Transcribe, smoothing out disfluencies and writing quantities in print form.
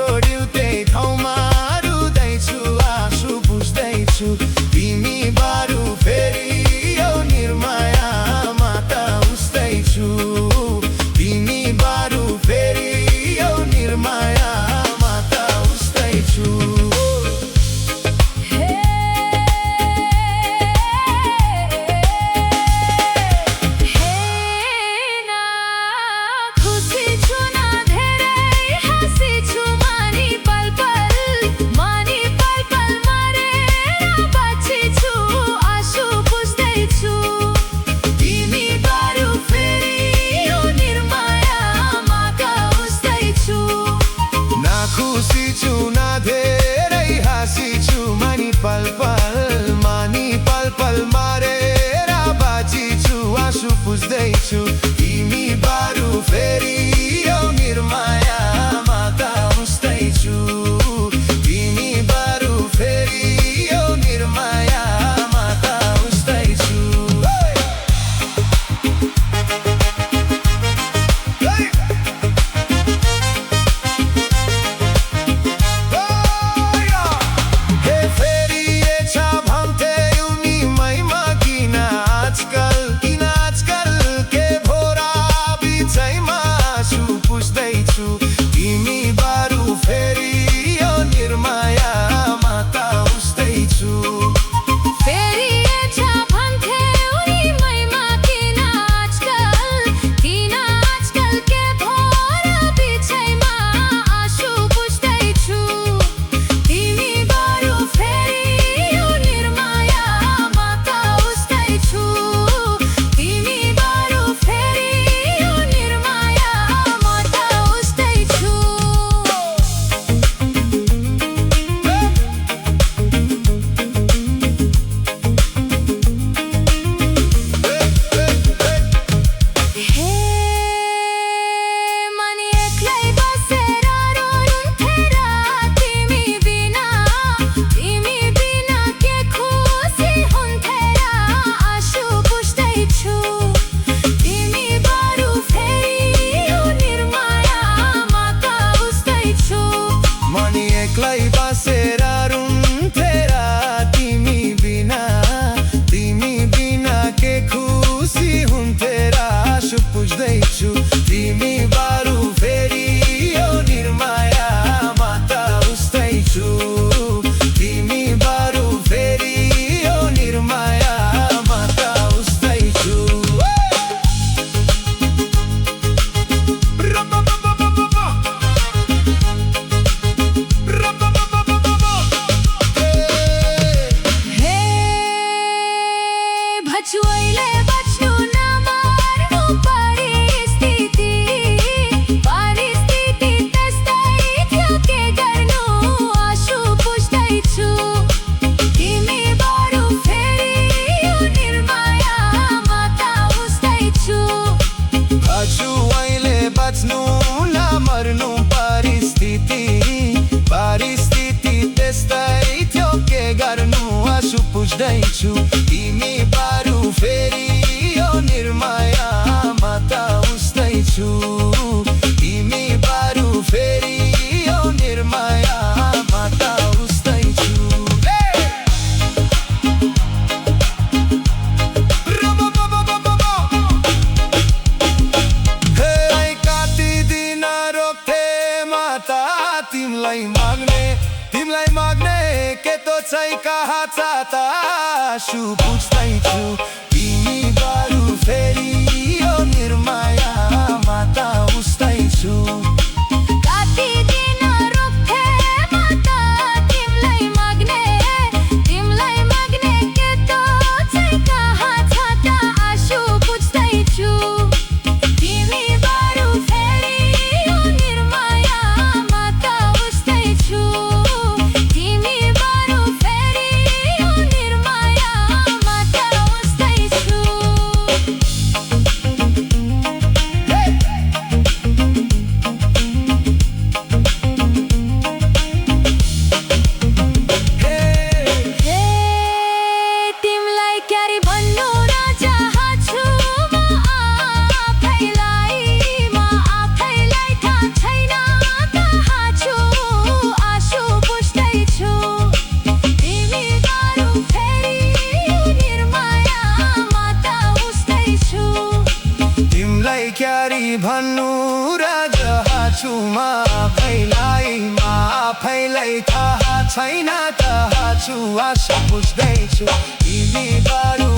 छोड्यौ त्यही ठाउँमा रुँदैछु आँसु बुझ्दैछु तिमी बारू फेरि यो निर्मायामा त उस्दैछु तिमी बारू फेरि यो निर्मायामा त उस्दैछु बुझ्दैछु तिमी बारू फेरि यो निर्मायामा त उस्दैछु तिमी बारू फेरि यो निर्मायामा त उस्दैछु हे फेरि छ भन्थे उनी मैमा किन आजकल तिमी बारू फेरि यो निर्मायामा त उस्दैछु फेरि छ भन्थे उनी मैमा किन आजकल के भोर बिछैमा आँसु बुझ्दैछु तिमी बारू फेरि यो निर्मायामा त उस्दैछु तिमी बारू फेरि यो निर्मायामा त उस्दैछु एक्लै बसेर रुन्थेर तिमी बिना के खुसी हुन्थेर आँसु बुझ्दैछु तिमी बारू फेरि यो निर्मायामा त उस्दैछु तिमी बारू फेरि यो निर्मायामा त उस्दैछु भचुइले बच्नु नमर्नु परिस्थिति त्यस्तै थियो के गर्नु आँसु बुझ्दैछु तिमी बारू फेरि यो निर्मायामा त उस्दैछु भचुइले बच्नु नमर्नु परिस्थिति त्यस्तै थियो के गर्नु आँसु बुझ्दैछु तिमी बारू फेरि यो निर्मायामा त उस्दैछु तिमी बारू फेरि यो निर्मायामा त उस्दैछु काटिदिन रोक्थे माता तिमीलाई माग्ने के तो चाहिँ कहाँ छ त आँसु बुझ्दैछु तिमी बारू फेरि यो निर्मायामा त उस्दैछु काटिदिन रोक्थे माता तिमीलाई माग्ने के तो चाहिँ कहाँ छ त आँसु बुझ्दैछु तिमी बारू फेरि यो निर्मायामा त उस्दैछु तिमी बारू फेरि यो निर्मायामा त उस्दैछु क्यारी भन्नु र जहाँ छु म आफैलाई थाहा छैन तहाँ छु आशा बुझ्दैछु तिमी बरु